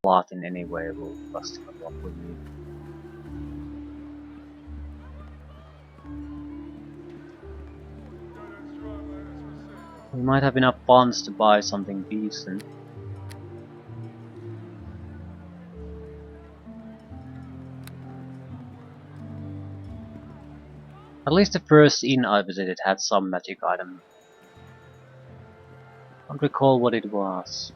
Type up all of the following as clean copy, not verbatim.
plot in any way will bust up with me. We might have enough funds to buy something decent. At least the first inn I visited had some magic item. I don't recall what it was.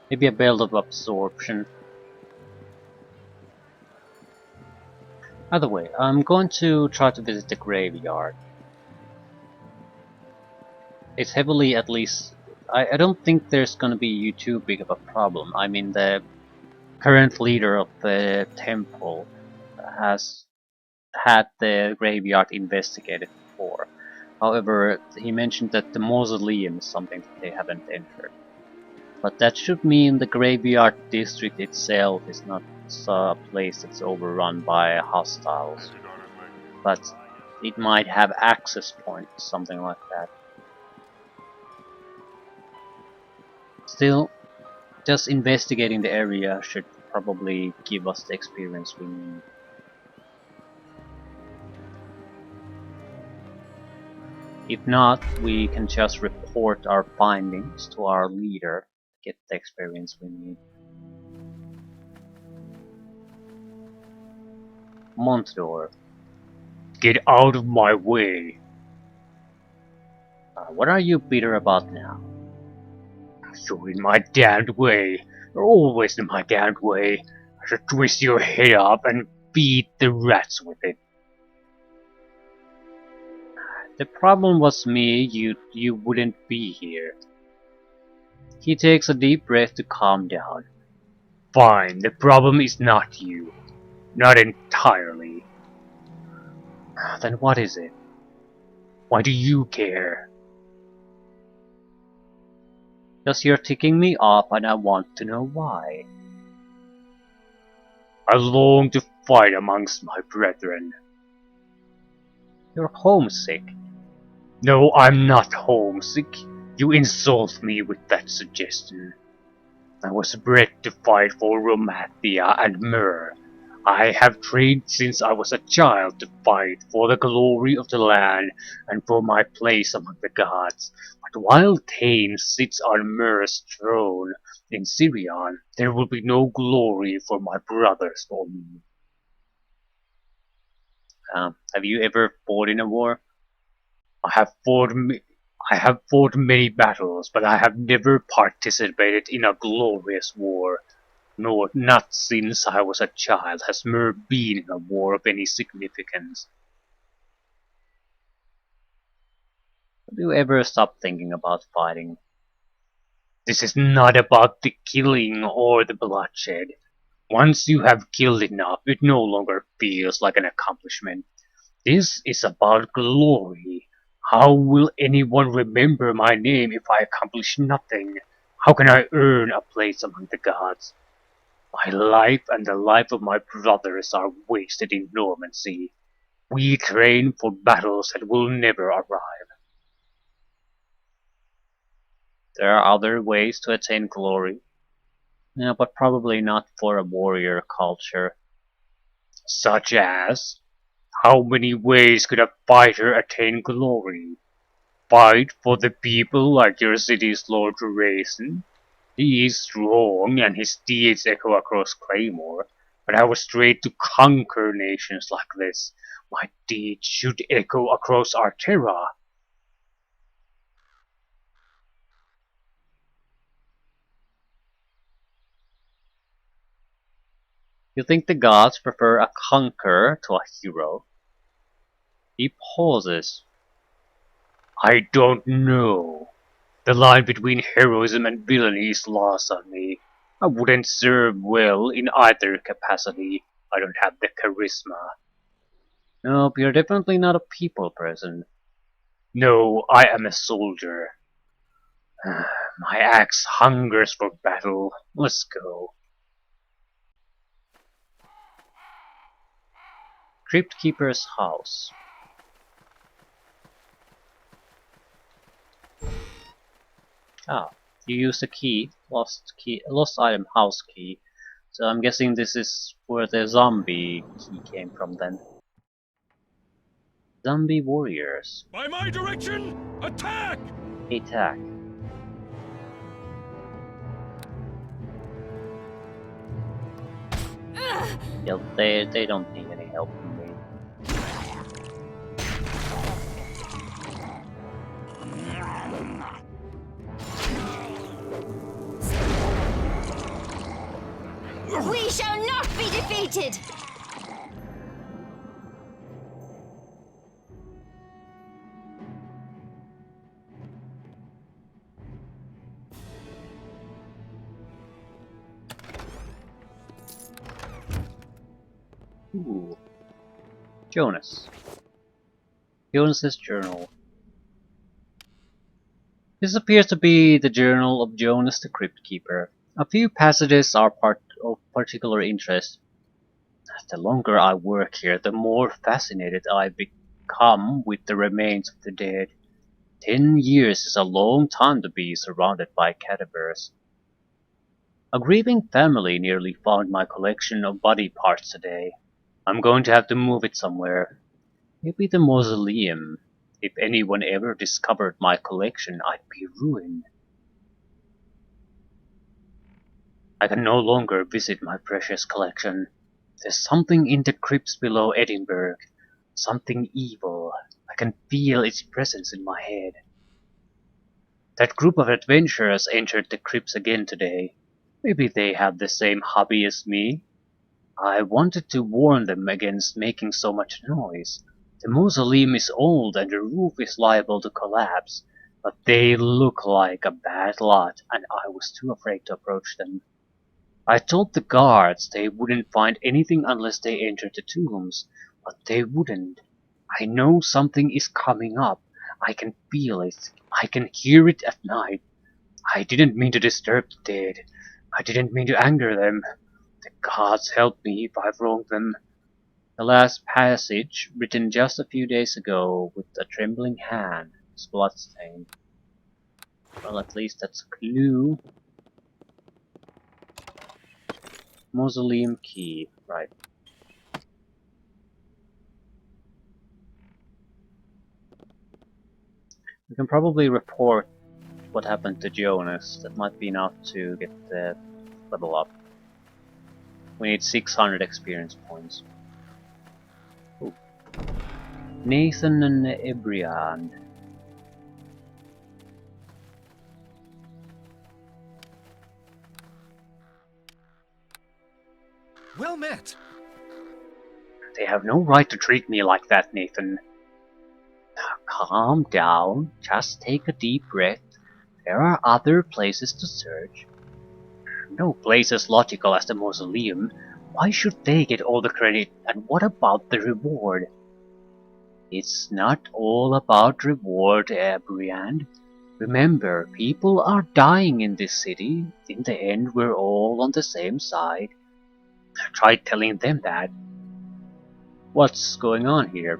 Maybe a belt of absorption. Either way, I'm going to try to visit the graveyard. It's heavily, at least... I don't think there's gonna be too big of a problem. I mean, the current leader of the temple has had the graveyard investigated before. However, he mentioned that the mausoleum is something that they haven't entered. But that should mean the graveyard district itself is not a place that's overrun by hostiles. But it might have access points, something like that. Still, just investigating the area should probably give us the experience we need. If not, we can just report our findings to our leader to get the experience we need. Montador. Get out of my way! What are you bitter about now? You're in my damned way. You're always in my damned way. I should twist your head up and beat the rats with it. The problem was me, you wouldn't be here. He takes a deep breath to calm down. Fine, the problem is not you. Not entirely. Then what is it? Why do you care? Because you're ticking me off and I want to know why. I long to fight amongst my brethren. You're homesick. No, I'm not homesick. You insult me with that suggestion. I was bred to fight for Romathia and Myr. I have trained since I was a child to fight for the glory of the land and for my place among the gods. But while Tain sits on Myr's throne in Sirion, there will be no glory for my brothers or me. Have you ever fought in a war? I have fought many battles, but I have never participated in a glorious war. Nor not since I was a child has Myr been in a war of any significance. Have you ever stopped thinking about fighting? This is not about the killing or the bloodshed. Once you have killed enough, it no longer feels like an accomplishment. This is about glory. How will anyone remember my name if I accomplish nothing? How can I earn a place among the gods? My life and the life of my brothers are wasted in Normandy. We train for battles that will never arrive. There are other ways to attain glory. Yeah, but probably not for a warrior culture. Such as? How many ways could a fighter attain glory? Fight for the people like your city's Lord Raisin? He is strong and his deeds echo across Claymore, but I was trained to conquer nations like this. My deeds should echo across Arterra. You think the gods prefer a conqueror to a hero? He pauses. I don't know. The line between heroism and villainy is lost on me. I wouldn't serve well in either capacity. I don't have the charisma. Nope, you're definitely not a people person. No, I am a soldier. My axe hungers for battle. Let's go. Crypt Keeper's house. Ah, You used a key, lost item house key. So I'm guessing this is where the zombie key came from then. Zombie warriors. By my direction, attack! Attack. Yeah, they don't need any help from me. We shall not be defeated! Ooh. Jonas. Jonas's journal. This appears to be the journal of Jonas the Crypt Keeper. A few passages are of particular interest. The longer I work here, the more fascinated I become with the remains of the dead. 10 years is a long time to be surrounded by cadavers. A grieving family nearly found my collection of body parts today. I'm going to have to move it somewhere. Maybe the mausoleum. If anyone ever discovered my collection, I'd be ruined. I can no longer visit my precious collection. There's something in the crypts below Edinburgh. Something evil. I can feel its presence in my head. That group of adventurers entered the crypts again today. Maybe they have the same hobby as me. I wanted to warn them against making so much noise. The mausoleum is old and the roof is liable to collapse, but they look like a bad lot and I was too afraid to approach them. I told the guards they wouldn't find anything unless they entered the tombs, but they wouldn't. I know something is coming up. I can feel it. I can hear it at night. I didn't mean to disturb the dead. I didn't mean to anger them. The gods help me if I've wronged them. The last passage, written just a few days ago with a trembling hand, is bloodstained. Well, at least that's a clue. Mausoleum key, right. We can probably report what happened to Jonas. That might be enough to get the level up. We need 600 experience points. Ooh. Nathan and Ebrian. Well met. They have no right to treat me like that, Nathan. Calm down. Just take a deep breath. There are other places to search. No place as logical as the mausoleum. Why should they get all the credit, and what about the reward? It's not all about reward, Briand. Remember, people are dying in this city. In the end, we're all on the same side. Try telling them that. What's going on here?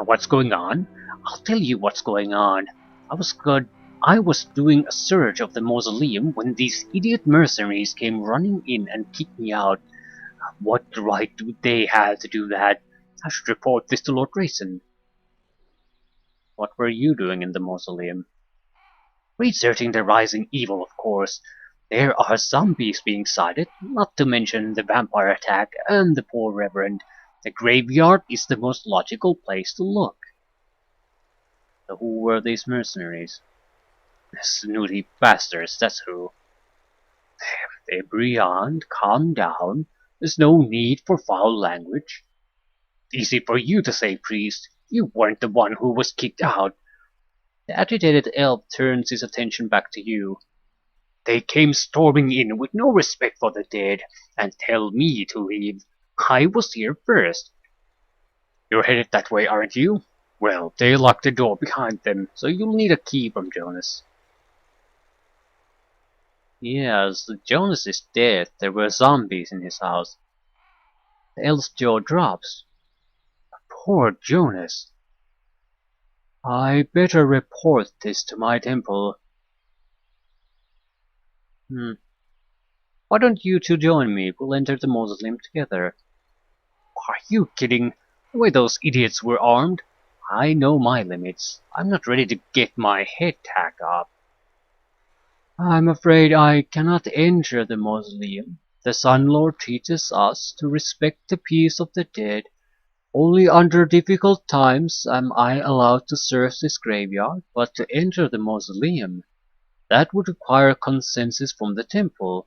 What's going on? I'll tell you what's going on. I was doing a search of the mausoleum when these idiot mercenaries came running in and kicked me out. What right do they have to do that? I should report this to Lord Grayson. What were you doing in the mausoleum? Researching the rising evil, of course. There are zombies being sighted, not to mention the vampire attack and the poor reverend. The graveyard is the most logical place to look. So who were these mercenaries? Snooty bastards, that's who. Briand, calm down. There's no need for foul language. Easy for you to say, priest. You weren't the one who was kicked out. The agitated elf turns his attention back to you. They came storming in with no respect for the dead and tell me to leave. I was here first. You're headed that way, aren't you? Well, they locked the door behind them, so you'll need a key from Jonas. Yes, Jonas is dead. There were zombies in his house. The elf's jaw drops. Poor Jonas. I better report this to my temple. Hmm. Why don't you two join me? We'll enter the mausoleum together. Are you kidding? The way those idiots were armed? I know my limits. I'm not ready to get my head tacked up. I'm afraid I cannot enter the mausoleum. The Sun Lord teaches us to respect the peace of the dead. Only under difficult times am I allowed to search this graveyard, but to enter the mausoleum, that would require consensus from the temple.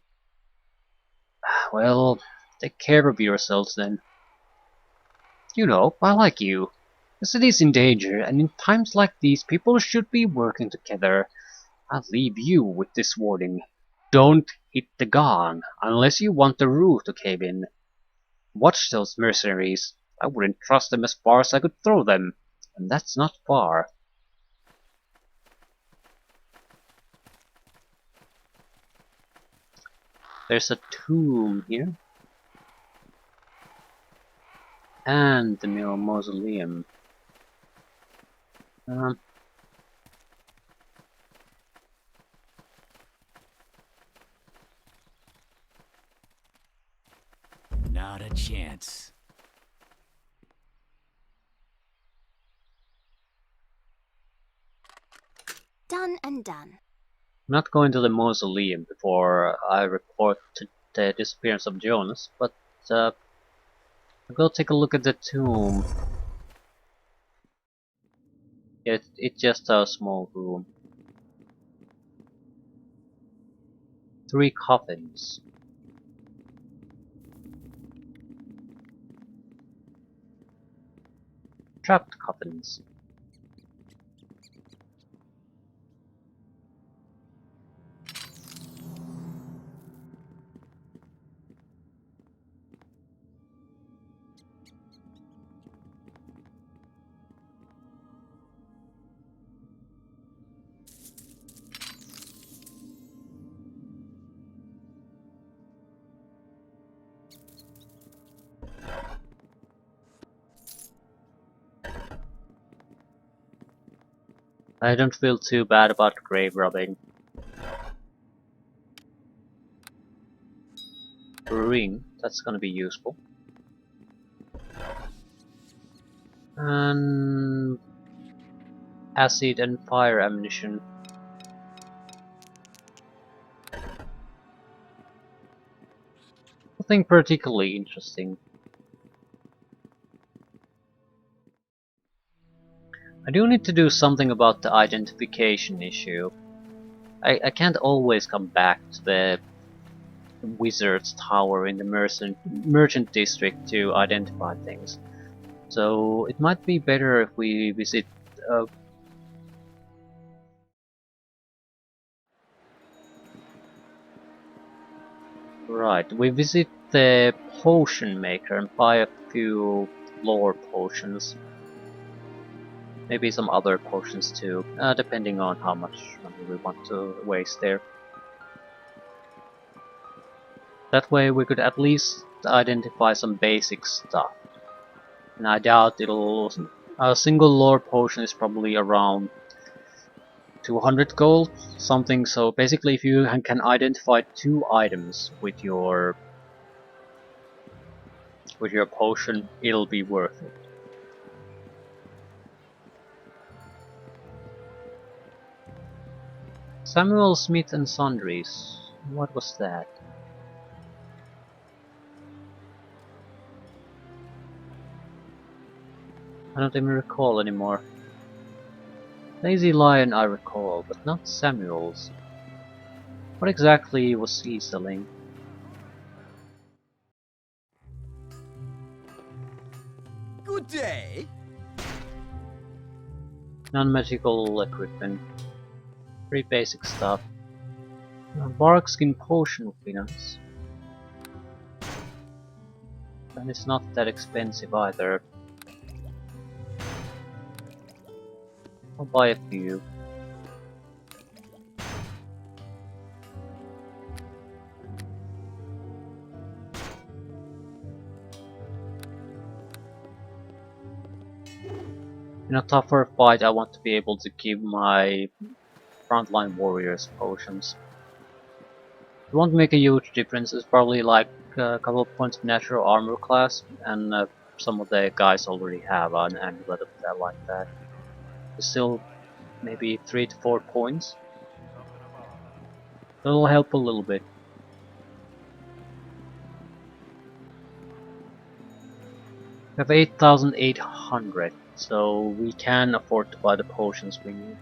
Well, take care of yourselves then. You know, I like you. The city's in danger, and in times like these, people should be working together. I'll leave you with this warning. Don't hit the gong, unless you want the roof to cave in. Watch those mercenaries. I wouldn't trust them as far as I could throw them, and that's not far. There's a tomb here, and the mausoleum. Um, Not a chance. Done and done. I'm not going to the mausoleum before I report the disappearance of Jonas, but I'll go take a look at the tomb. It's just a small room. 3 coffins. Trapped coffins. I don't feel too bad about grave robbing. Ring, that's gonna be useful. And acid and fire ammunition. Nothing particularly interesting. I do need to do something about the identification issue. I can't always come back to the wizard's tower in the merchant district to identify things. So it might be better if we visit right, we visit the potion maker and buy a few lore potions. Maybe some other potions too, depending on how much money we want to waste there. That way we could at least identify some basic stuff. And I doubt it'll... A single lore potion is probably around 200 gold, something. So basically if you can identify 2 items with your potion, it'll be worth it. Samuel Smith and Sundries. What was that? I don't even recall anymore. Lazy Lion I recall, but not Samuel's. What exactly was he selling? Good day. Non-magical equipment. Pretty basic stuff. Bark skin potion would be nice. And it's not that expensive either. I'll buy a few. In a tougher fight, I want to be able to give my frontline warriors potions. It won't make a huge difference. It's probably like a couple of points of natural armor class, and some of the guys already have an amulet of that like that. It's still maybe 3 to 4 points. It'll help a little bit. We have 8,800, so we can afford to buy the potions we need.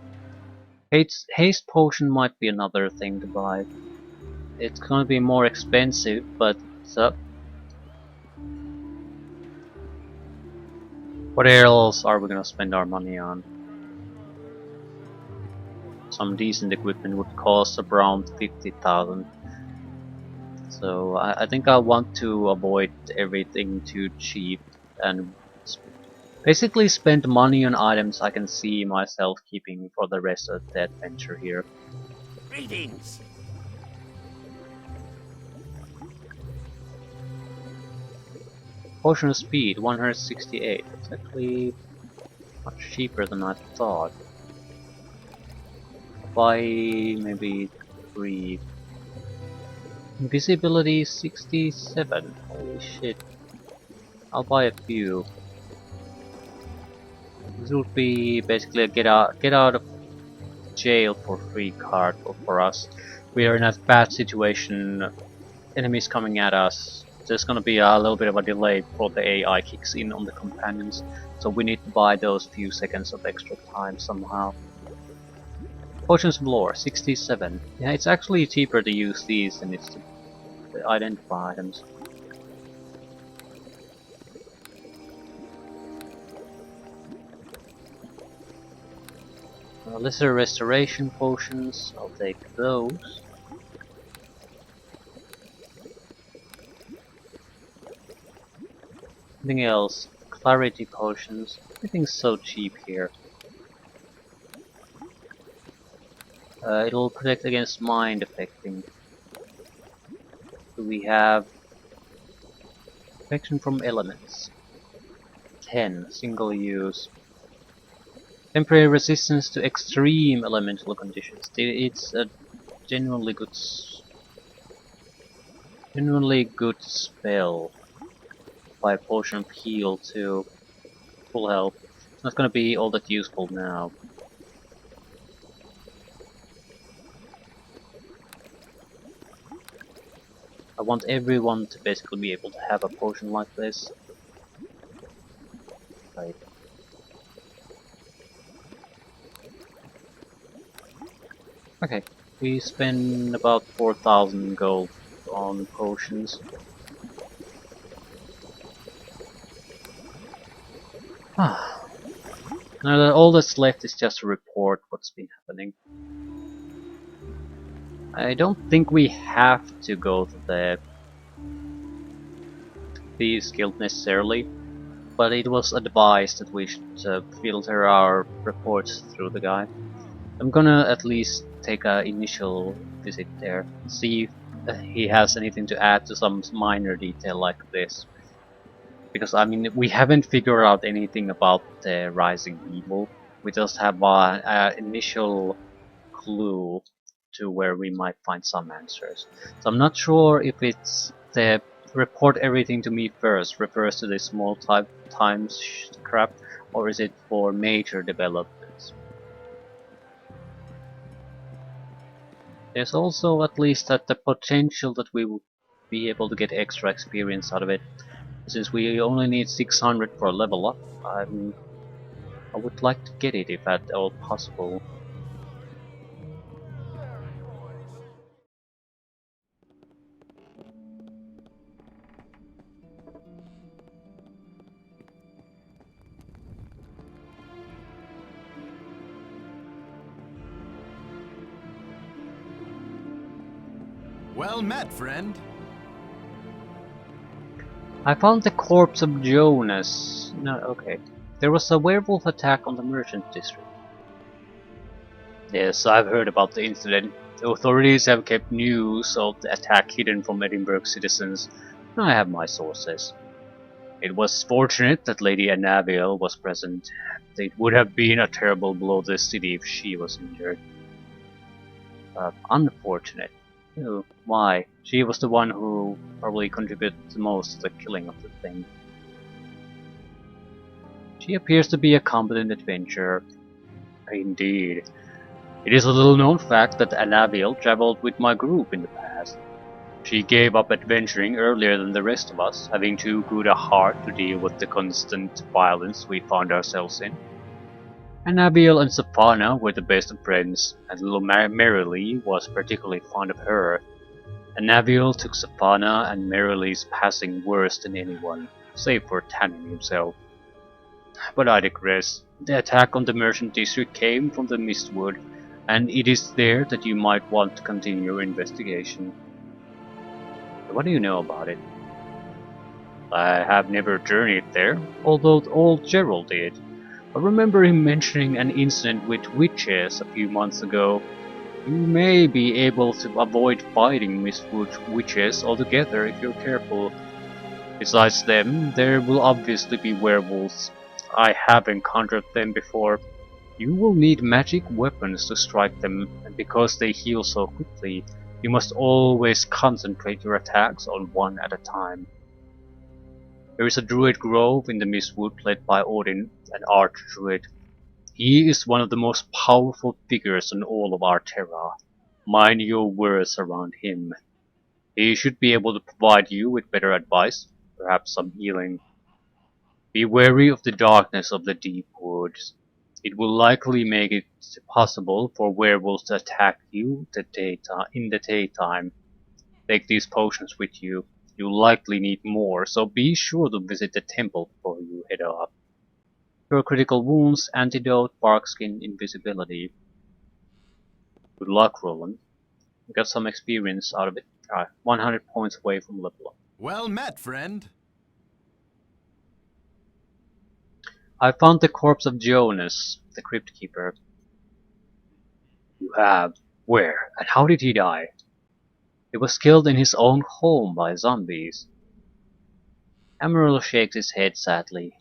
Haste potion might be another thing to buy. It's gonna be more expensive, but what else are we gonna spend our money on? Some decent equipment would cost around 50,000. So I think I want to avoid everything too cheap and basically spend money on items I can see myself keeping for the rest of the adventure here. Greetings. Potion of speed, 168. It's actually much cheaper than I thought. Buy maybe 3. Invisibility 67. Holy shit. I'll buy a few. This would be basically a get out of jail for free card for us. We are in a bad situation. Enemies coming at us. There's gonna be a little bit of a delay before the AI kicks in on the companions, so we need to buy those few seconds of extra time somehow. Potions of lore, 67. Yeah, it's actually cheaper to use these than it's to identify items. Lesser restoration potions, I'll take those. Anything else? Clarity potions. Everything's so cheap here. It'll protect against mind affecting. So we have protection from elements. 10, single use. Temporary resistance to extreme elemental conditions. It's a genuinely good spell. By potion of heal to full health. It's not gonna be all that useful now. I want everyone to basically be able to have a potion like this. Right. Okay, we spend about 4,000 gold on potions. Now all that's left is just to report what's been happening. I don't think we have to go to the Thieves Guild necessarily, but it was advised that we should filter our reports through the guy. I'm gonna at least take an initial visit there, see if he has anything to add to some minor detail like this. Because I mean, we haven't figured out anything about the rising evil. We just have an initial clue to where we might find some answers. So I'm not sure if it's the report everything to me first refers to the small times crap, or is it for major developments. There's also at least the potential that we will be able to get extra experience out of it. Since we only need 600 for a level up, I would like to get it if at all possible. Well met, friend. I found the corpse of Jonas. No, okay. There was a werewolf attack on the merchant district. Yes, I've heard about the incident. The authorities have kept news of the attack hidden from Edinburgh citizens. I have my sources. It was fortunate that Lady Annaviel was present. It would have been a terrible blow to the city if she was injured. Unfortunate. Oh, why? She was the one who probably contributed the most to the killing of the thing. She appears to be a competent adventurer. Indeed. It is a little known fact that Anabil traveled with my group in the past. She gave up adventuring earlier than the rest of us, having too good a heart to deal with the constant violence we found ourselves in. Anabil and Safana were the best of friends, and little Merrily was particularly fond of her. Anabil took Safana and Merrily's passing worse than anyone, save for Tanning himself. But I digress. The attack on the merchant district came from the Mistwood, and it is there that you might want to continue your investigation. What do you know about it? I have never journeyed there, although old Gerald did. I remember him mentioning an incident with witches a few months ago. You may be able to avoid fighting Mistwood witches altogether if you're careful. Besides them, there will obviously be werewolves. I have encountered them before. You will need magic weapons to strike them, and because they heal so quickly, you must always concentrate your attacks on one at a time. There is a druid grove in the Mistwood led by Odin, an archdruid. He is one of the most powerful figures in all of Arterra. Mind your words around him. He should be able to provide you with better advice, perhaps some healing. Be wary of the darkness of the deep woods. It will likely make it possible for werewolves to attack you in the daytime. Take these potions with you. You'll likely need more, so be sure to visit the temple before you head off. Cure critical wounds, antidote, barkskin, invisibility. Good luck, Roland. You got some experience out of it. 100 points away from level up. Well met, friend. I found the corpse of Jonas, the crypt keeper. You have? Where? And how did he die? He was killed in his own home by zombies. Emerald shakes his head sadly.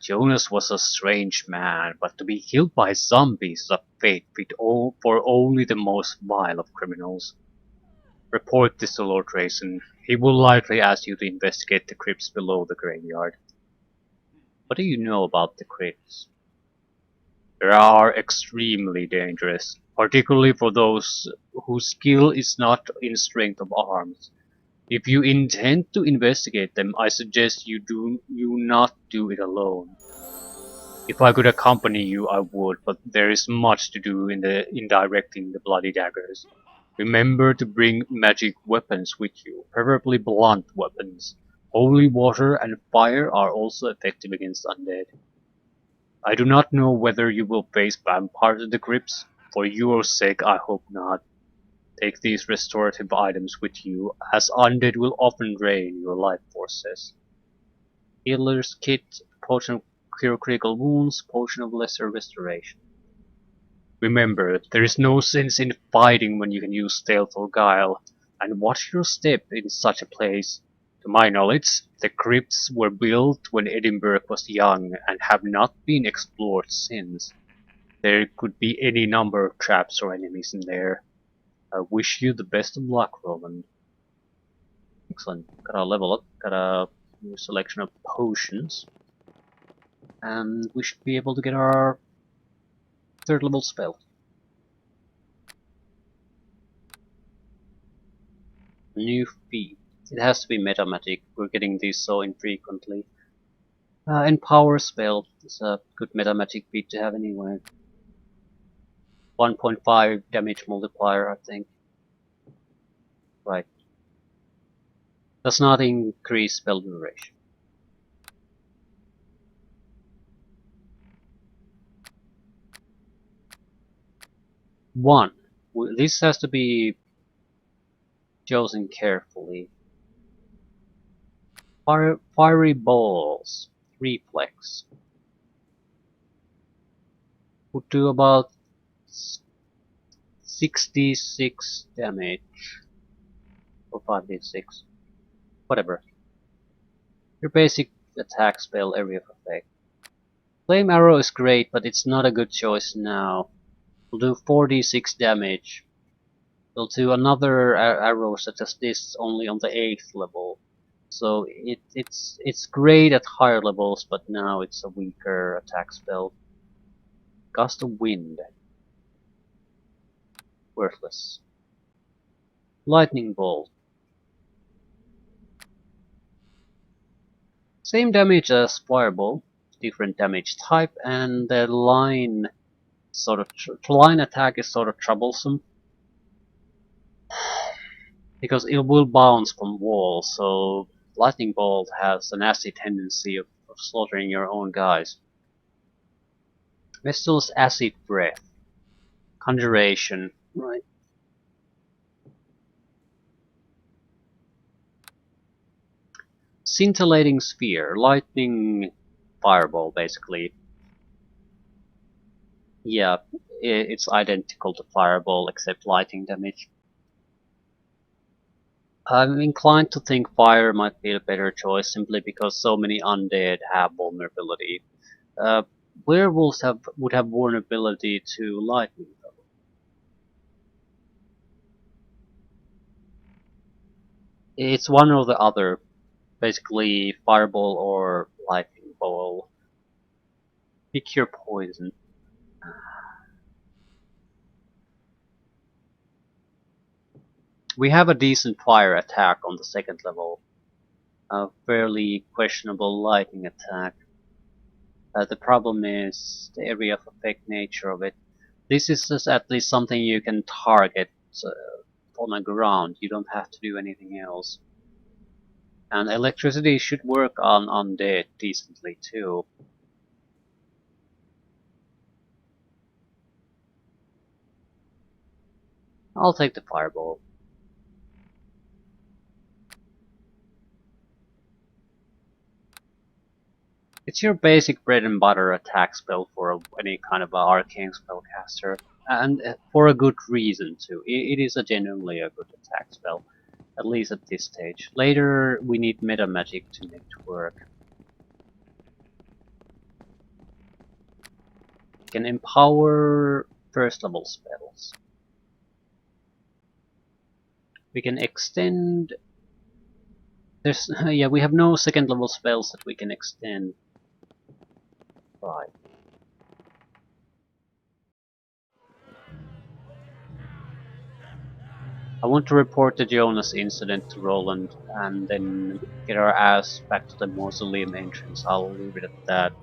Jonas was a strange man, but to be killed by zombies is a fate fit for only the most vile of criminals. Report this to Lord Rayson. He will likely ask you to investigate the crypts below the graveyard. What do you know about the crypts? They are extremely dangerous, particularly for those whose skill is not in strength of arms. If you intend to investigate them, I suggest you not do it alone. If I could accompany you, I would, but there is much to do in directing the bloody daggers. Remember to bring magic weapons with you, preferably blunt weapons. Holy water and fire are also effective against undead. I do not know whether you will face vampires in the crypts. For your sake, I hope not. Take these restorative items with you, as undead will often drain your life forces. Healer's kit, potion of cure critical wounds, potion of lesser restoration. Remember, there is no sense in fighting when you can use stealth or guile, and watch your step in such a place. To my knowledge, the crypts were built when Edinburgh was young and have not been explored since. There could be any number of traps or enemies in there. I wish you the best of luck, Roland. Excellent. Got a level up, got a new selection of potions, and we should be able to get our third level spell. New feat. It has to be metamatic, we're getting these so infrequently. Empower spell is a good metamatic feat to have anyway. 1.5 damage multiplier, I think. Right. Does not increase spell duration. One. This has to be chosen carefully. Fiery balls. Reflex. Would do about 66 damage. Or 5d6. Whatever. Your basic attack spell area of effect. Flame arrow is great, but it's not a good choice now. Will do 4d6 damage. Well, to another arrow such as this only on the 8th level. So it's great at higher levels, but now it's a weaker attack spell. Gust of Wind. Worthless. Lightning Bolt. Same damage as Fireball, different damage type, and the line line attack is sort of troublesome because it will bounce from walls. So Lightning Bolt has a nasty tendency of slaughtering your own guys. Vestal's Acid Breath. Conjuration. Right. Scintillating Sphere. Lightning Fireball, basically. Yeah, it's identical to Fireball except lightning damage. I'm inclined to think Fire might be a better choice simply because so many undead have vulnerability. Werewolves would have vulnerability to lightning though. It's one or the other, basically Fireball or Lightning Ball. Pick your poison. We have a decent fire attack on the 2nd level, a fairly questionable lightning attack. The problem is the area of effect nature of it. This is just at least something you can target on the ground. You don't have to do anything else. And electricity should work on undead decently too. I'll take the fireball. It's your basic bread and butter attack spell for any kind of arcane spellcaster, and for a good reason too. It is genuinely a good attack spell, at least at this stage. Later we need meta magic to make it work. You can empower 1st level spells. We can extend. There's yeah, we have no 2nd level spells that we can extend. Right. I want to report the Jonas incident to Roland and then get our ass back to the mausoleum entrance. I'll leave it at that.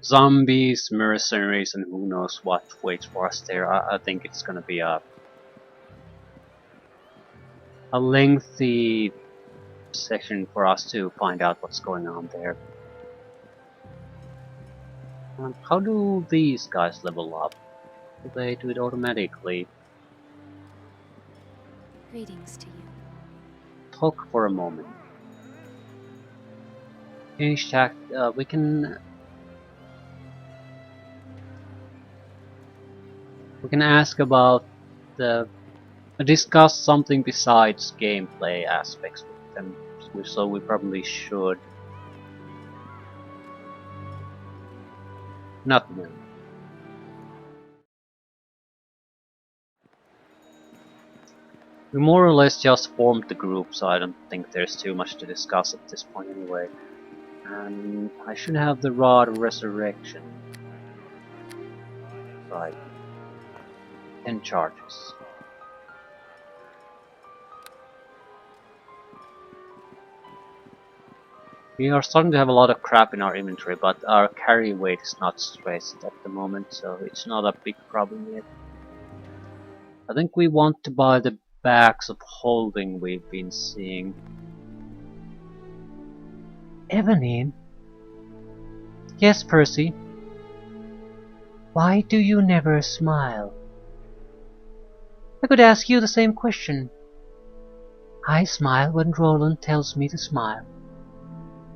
Zombies, mercenaries, and who knows what waits for us there. I think it's gonna be a lengthy section for us to find out what's going on there. How do these guys level up? Do they do it automatically? Greetings to you. Talk for a moment. Finish tact. We can ask about discuss something besides gameplay aspects with them. So we probably should. Not now. We more or less just formed the group, so I don't think there's too much to discuss at this point anyway. And I should have the Rod of Resurrection. Right. 10 charges. We are starting to have a lot of crap in our inventory, but our carry weight is not stressed at the moment, so it's not a big problem yet. I think we want to buy the bags of holding we've been seeing. Evelyn? Yes, Percy? Why do you never smile? I could ask you the same question. I smile when Roland tells me to smile.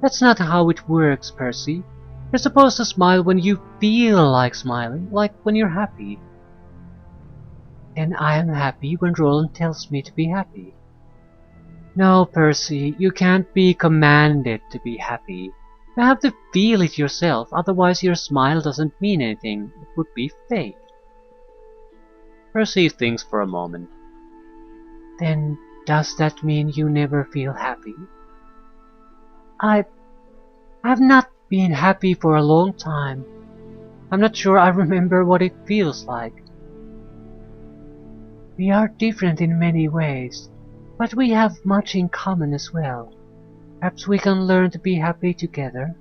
That's not how it works, Percy. You're supposed to smile when you feel like smiling, like when you're happy. And I am happy when Roland tells me to be happy. No, Percy, you can't be commanded to be happy. You have to feel it yourself, otherwise your smile doesn't mean anything. It would be fake. Percy thinks for a moment. Then does that mean you never feel happy? I have not been happy for a long time. I'm not sure I remember what it feels like. We are different in many ways, but we have much in common as well. Perhaps we can learn to be happy together.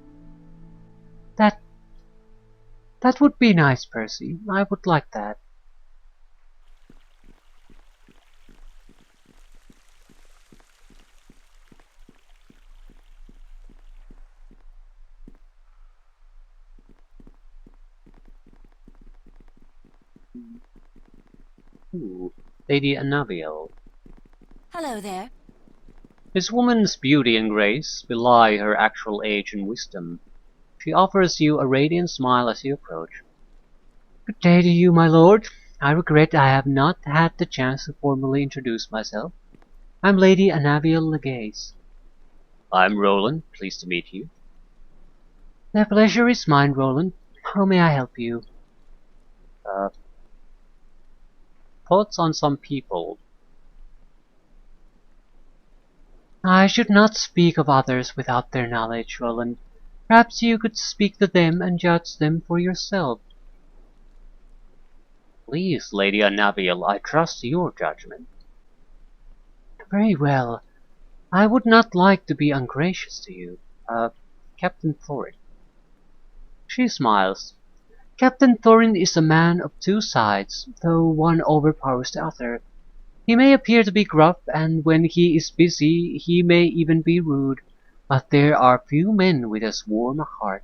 That would be nice, Percy. I would like that. Ooh, Lady Annabiel. Hello there. This woman's beauty and grace belie her actual age and wisdom. She offers you a radiant smile as you approach. Good day to you, my lord. I regret I have not had the chance to formally introduce myself. I'm Lady Annabiel Legaze. I'm Roland, pleased to meet you. The pleasure is mine, Roland. How may I help you? Thoughts on some people. I should not speak of others without their knowledge, Roland. Perhaps you could speak to them and judge them for yourself. Please, Lady Annabiel, I trust your judgment. Very well. I would not like to be ungracious to you. Captain Thorin. She smiles. Captain Thorin is a man of two sides, though one overpowers the other. He may appear to be gruff, and when he is busy he may even be rude, but there are few men with as warm a heart.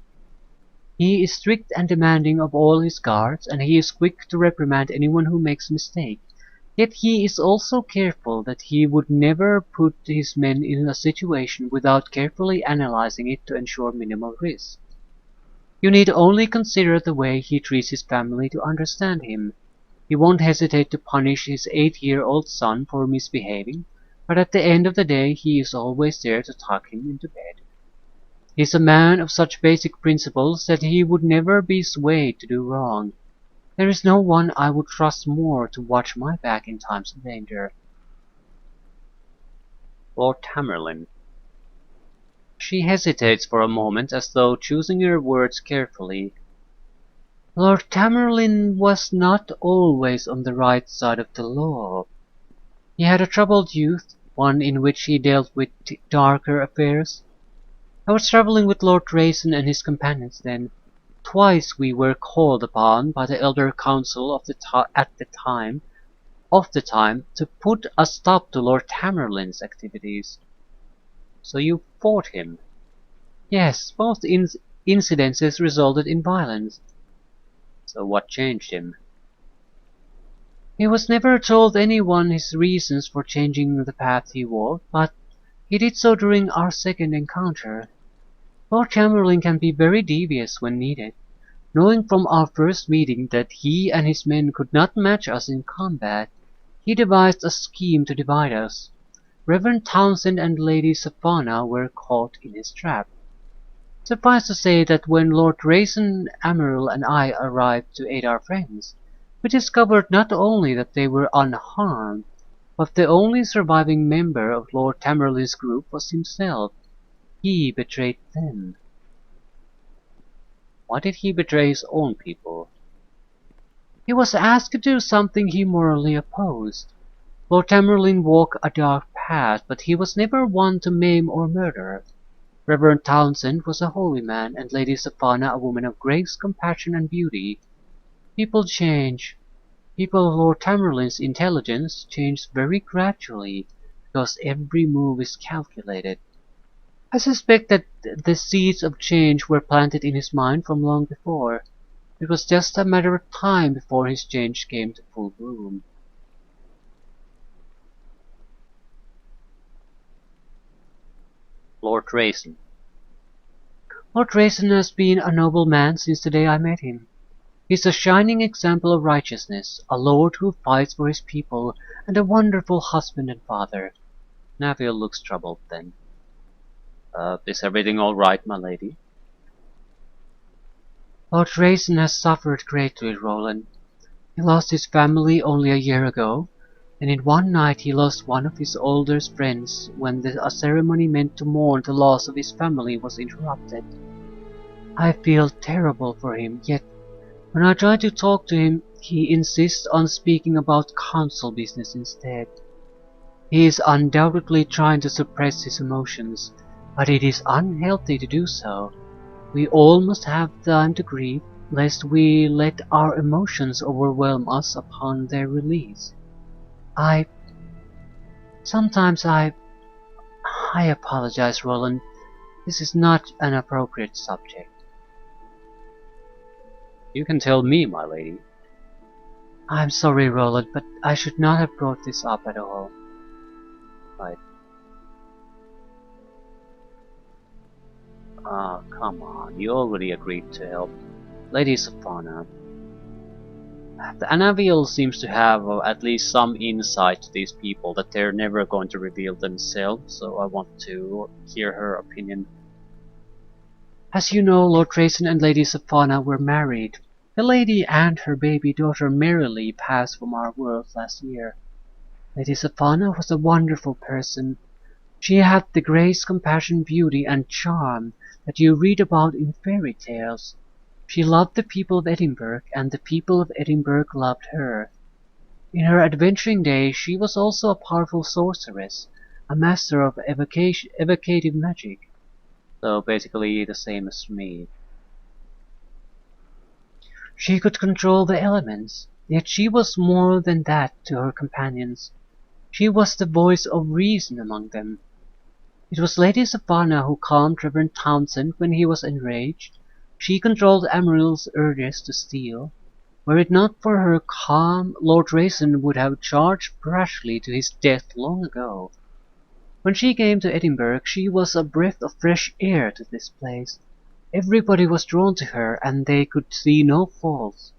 He is strict and demanding of all his guards, and he is quick to reprimand anyone who makes a mistake. Yet he is also careful that he would never put his men in a situation without carefully analyzing it to ensure minimal risk. You need only consider the way he treats his family to understand him. He won't hesitate to punish his 8-year-old son for misbehaving, but at the end of the day he is always there to tuck him into bed. He is a man of such basic principles that he would never be swayed to do wrong. There is no one I would trust more to watch my back in times of danger. Lord Tamerlane. She hesitates for a moment as though choosing her words carefully. Lord Tamerlane was not always on the right side of the law. He had a troubled youth, one in which he dealt with darker affairs. I was travelling with Lord Rayson and his companions then. Twice we were called upon by the elder council of the time to put a stop to Lord Tamerlane's activities. So you fought him? Yes, both incidences resulted in violence. So what changed him? He was never told anyone his reasons for changing the path he walked, but he did so during our second encounter. Lord Tamerlane can be very devious when needed. Knowing from our first meeting that he and his men could not match us in combat, he devised a scheme to divide us. Reverend Townsend and Lady Savannah were caught in his trap. Suffice to say that when Lord Rayson, Amaryl, and I arrived to aid our friends, we discovered not only that they were unharmed, but the only surviving member of Lord Tamerlane's group was himself. He betrayed them. Why did he betray his own people? He was asked to do something he morally opposed. Lord Tamerlane walked a dark path, but he was never one to maim or murder. Reverend Townsend was a holy man, and Lady Savannah a woman of grace, compassion, and beauty. People change. People of Lord Tamerlane's intelligence changed very gradually, because every move is calculated. I suspect that the seeds of change were planted in his mind from long before. It was just a matter of time before his change came to full bloom. Lord Rayson. Lord Rayson has been a noble man since the day I met him. He is a shining example of righteousness, a lord who fights for his people, and a wonderful husband and father. Neville looks troubled then. Is everything all right, my lady? Lord Rayson has suffered greatly, Roland. He lost his family only a year ago, and in one night he lost one of his oldest friends when a ceremony meant to mourn the loss of his family was interrupted. I feel terrible for him, yet when I try to talk to him, he insists on speaking about council business instead. He is undoubtedly trying to suppress his emotions, but it is unhealthy to do so. We all must have time to grieve, lest we let our emotions overwhelm us upon their release. Sometimes I apologize, Roland. This is not an appropriate subject. You can tell me, my lady. I'm sorry, Roland, but I should not have brought this up at all. Right. Ah, come on. You already agreed to help. Lady Sophana. The Anaviel seems to have at least some insight to these people that they're never going to reveal themselves, so I want to hear her opinion. As you know, Lord Rayson and Lady Sophana were married. The lady and her baby daughter Merrily passed from our world last year. Lady Sophana was a wonderful person. She had the grace, compassion, beauty, and charm that you read about in fairy tales. She loved the people of Edinburgh, and the people of Edinburgh loved her. In her adventuring days she was also a powerful sorceress, a master of evocative magic. So basically the same as me. She could control the elements, yet she was more than that to her companions. She was the voice of reason among them. It was Lady Sophana who calmed Reverend Townsend when he was enraged. She controlled Amaril's urges to steal. Were it not for her calm, Lord Rayson would have charged rashly to his death long ago. When she came to Edinburgh, she was a breath of fresh air to this place. Everybody was drawn to her, and they could see no faults.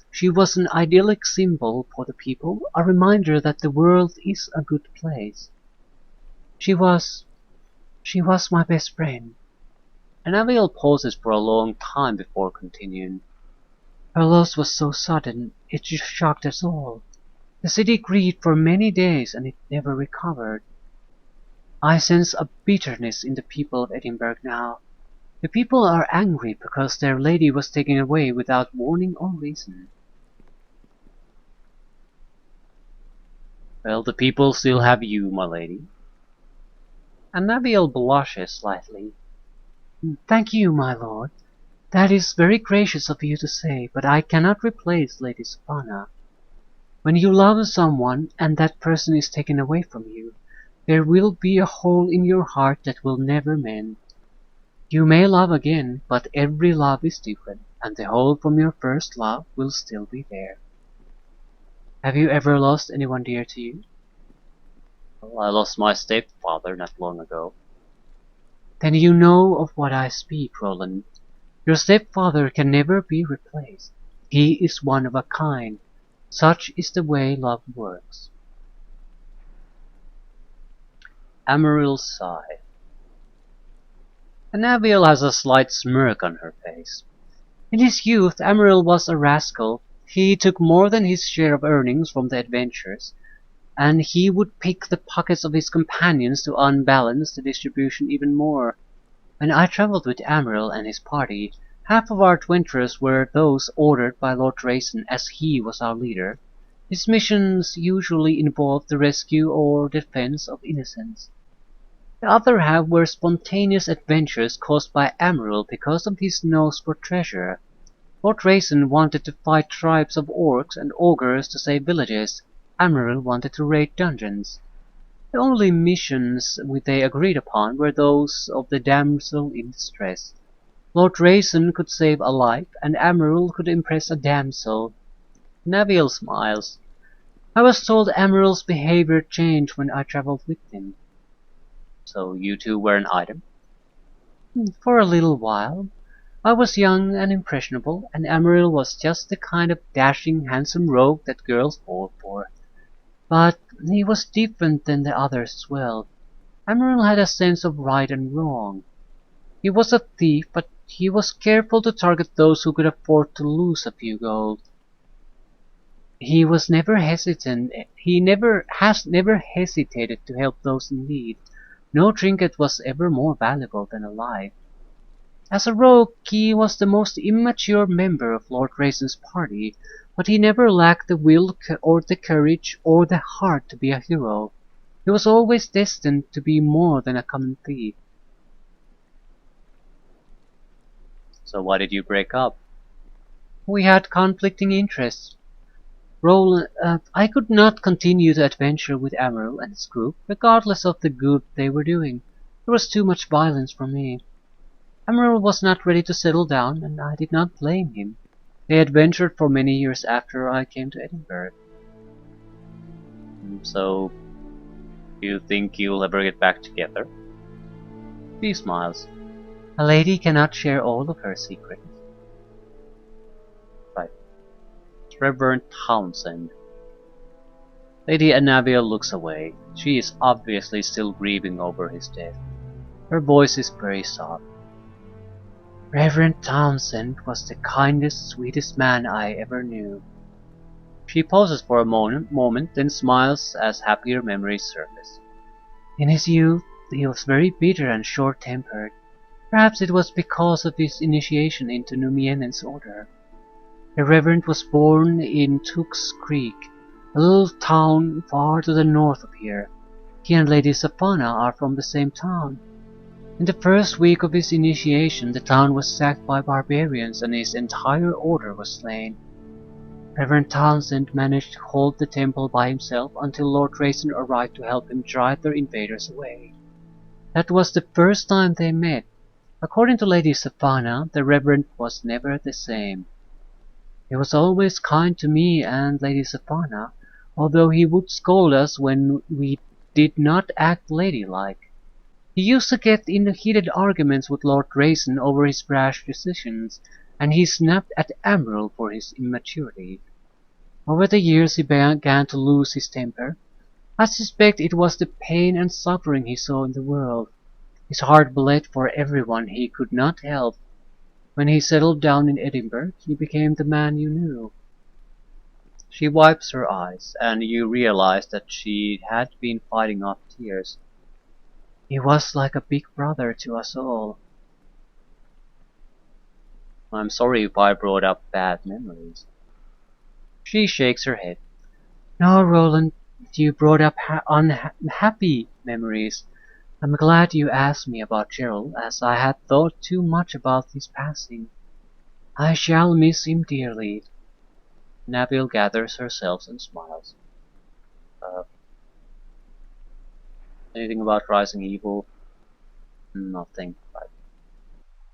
She was an idyllic symbol for the people, a reminder that the world is a good place. She was my best friend. Anaviel pauses for a long time before continuing. Her loss was so sudden, it shocked us all. The city grieved for many days, and it never recovered. I sense a bitterness in the people of Edinburgh now. The people are angry because their lady was taken away without warning or reason. Well, the people still have you, my lady. Anaviel blushes slightly. Thank you, my lord. That is very gracious of you to say, but I cannot replace Lady Sophana. When you love someone and that person is taken away from you, there will be a hole in your heart that will never mend. You may love again, but every love is different, and the hole from your first love will still be there. Have you ever lost anyone dear to you? Well, I lost my stepfather not long ago. Then you know of what I speak, Roland. Your stepfather can never be replaced. He is one of a kind. Such is the way love works. Amaril sighed. Anaviel has a slight smirk on her face. In his youth, Amaril was a rascal. He took more than his share of earnings from the adventures, and he would pick the pockets of his companions to unbalance the distribution even more. When I travelled with Amaril and his party, half of our adventurers were those ordered by Lord Rayson, as he was our leader. His missions usually involved the rescue or defense of innocents. The other half were spontaneous adventures caused by Amaril because of his nose for treasure. Lord Rayson wanted to fight tribes of orcs and ogres to save villages. Amaril wanted to raid dungeons. The only missions they agreed upon were those of the damsel in distress. Lord Rayson could save a life, and Amaril could impress a damsel. Anaviel smiles. I was told Amaril's behavior changed when I travelled with him. So you two were an item? For a little while. I was young and impressionable, and Amaril was just the kind of dashing, handsome rogue that girls fall for. But he was different than the others as well. Amaril had a sense of right and wrong. He was a thief, but he was careful to target those who could afford to lose a few gold. He was never hesitant. He never hesitated to help those in need. No trinket was ever more valuable than a life. As a rogue, he was the most immature member of Lord Raisin's party, but he never lacked the will or the courage or the heart to be a hero. He was always destined to be more than a common thief. So why did you break up? We had conflicting interests. I could not continue the adventure with Amaral and his group, regardless of the good they were doing. There was too much violence for me. Amaral was not ready to settle down, and I did not blame him. They adventured for many years after I came to Edinburgh. So, do you think you'll ever get back together? He smiles. A lady cannot share all of her secrets. Right. Reverend Townsend. Lady Annabel looks away. She is obviously still grieving over his death. Her voice is very soft. Reverend Townsend was the kindest, sweetest man I ever knew. She pauses for a moment, then smiles as happier memories surface. In his youth, he was very bitter and short-tempered. Perhaps it was because of his initiation into Numianen's order. The Reverend was born in Tooks Creek, a little town far to the north of here. He and Lady Sapana are from the same town. In the first week of his initiation, the town was sacked by barbarians and his entire order was slain. Reverend Townsend managed to hold the temple by himself until Lord Raisin arrived to help him drive their invaders away. That was the first time they met. According to Lady Sapana, the Reverend was never the same. He was always kind to me and Lady Sapana, although he would scold us when we did not act ladylike. He used to get in heated arguments with Lord Raisin over his brash decisions, and he snapped at Amaral for his immaturity. Over the years he began to lose his temper. I suspect it was the pain and suffering he saw in the world. His heart bled for everyone he could not help. When he settled down in Edinburgh, he became the man you knew. She wipes her eyes, and you realize that she had been fighting off tears. He was like a big brother to us all. I'm sorry if I brought up bad memories. She shakes her head. No, Roland, you brought up unhappy memories. I'm glad you asked me about Gerald, as I had thought too much about his passing. I shall miss him dearly. Nabil gathers herself and smiles. Anything about Rising Evil? Nothing. Right.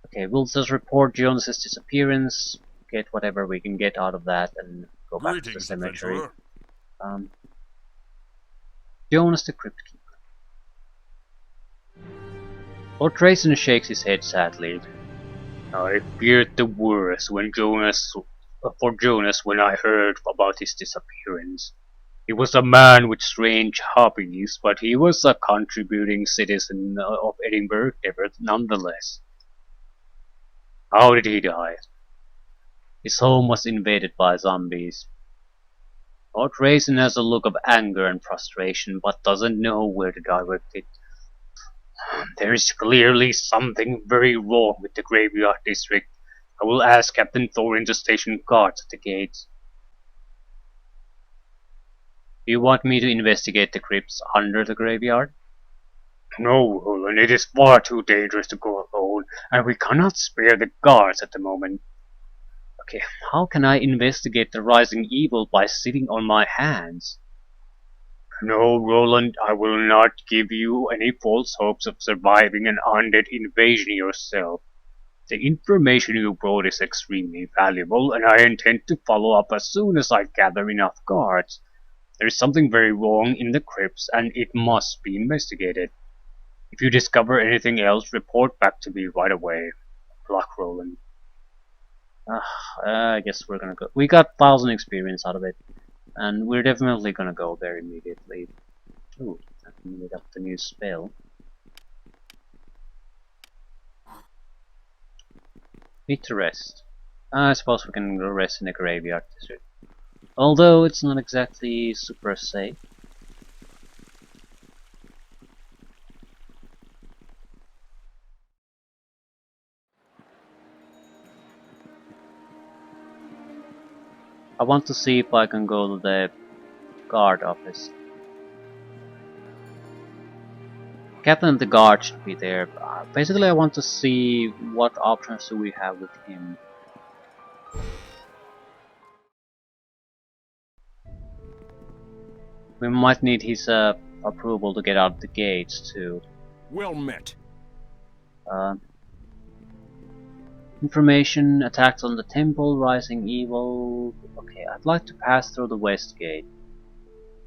Okay, we'll just report Jonas's disappearance, get whatever we can get out of that, and go back to the cemetery. Jonas the Crypt Keeper. Lord Raisin shakes his head sadly. I feared the worst for Jonas when I heard about his disappearance. He was a man with strange hobbies, but he was a contributing citizen of Edinburgh nonetheless. How did he die? His home was invaded by zombies. Lord Raisin has a look of anger and frustration, but doesn't know where to direct it. There is clearly something very wrong with the graveyard district. I will ask Captain Thorin to station guards at the gates. Do you want me to investigate the crypts under the graveyard? No, Roland, it is far too dangerous to go alone, and we cannot spare the guards at the moment. Okay, how can I investigate the rising evil by sitting on my hands? No, Roland, I will not give you any false hopes of surviving an undead invasion yourself. The information you brought is extremely valuable, and I intend to follow up as soon as I gather enough guards. There is something very wrong in the crypts, and it must be investigated. If you discover anything else, report back to me right away. Good luck, Roland. I guess we're gonna go. We got 1,000 experience out of it, and we're definitely gonna go there immediately. Ooh, I can meet up the new spell. Need to rest. I suppose we can go rest in the graveyard district. Although it's not exactly super safe. I want to see if I can go to the guard office. Captain of the guard should be there. Basically, I want to see what options do we have with him. We might need his approval to get out the gates too. Well met. Uh, Information, attacks on the temple, rising evil. Okay, I'd like to pass through the west gate.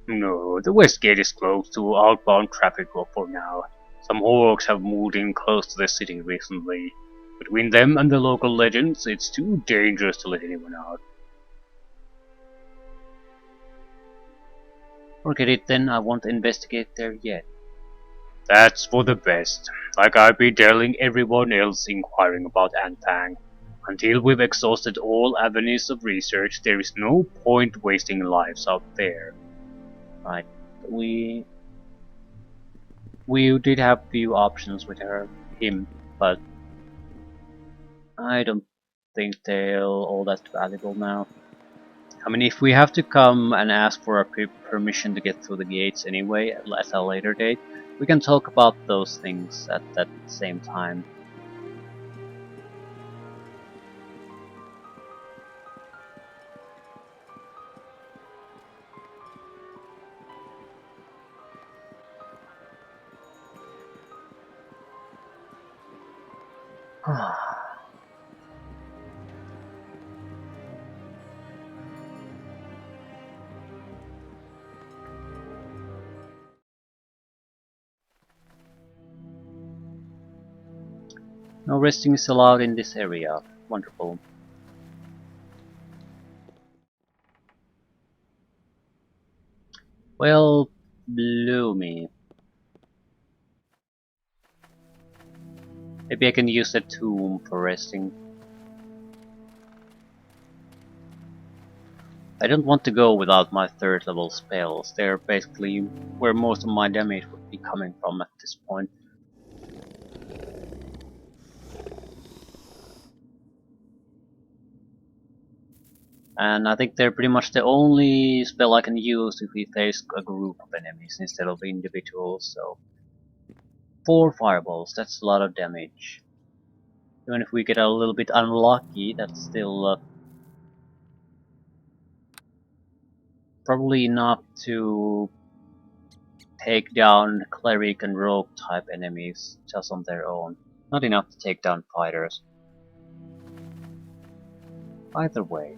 No, the west gate is closed to outbound traffic for now. Some orcs have moved in close to the city recently. Between them and the local legends, it's too dangerous to let anyone out. Forget it then, I won't investigate there yet. That's for the best. Like I've been telling everyone else inquiring about Antang. Until we've exhausted all avenues of research, there is no point wasting lives out there. Right, we did have few options with him, but I don't think they're all that valuable now. I mean, if we have to come and ask for a permission to get through the gates anyway at a later date, we can talk about those things at that same time. No resting is allowed in this area. Wonderful. Well, bloomy. Maybe I can use the tomb for resting. I don't want to go without my third level spells. They're basically where most of my damage would be coming from at this point. And I think they're pretty much the only spell I can use if we face a group of enemies instead of individuals, so 4 fireballs, that's a lot of damage. Even if we get a little bit unlucky, that's still probably enough to take down cleric and rogue type enemies just on their own. Not enough to take down fighters. Either way.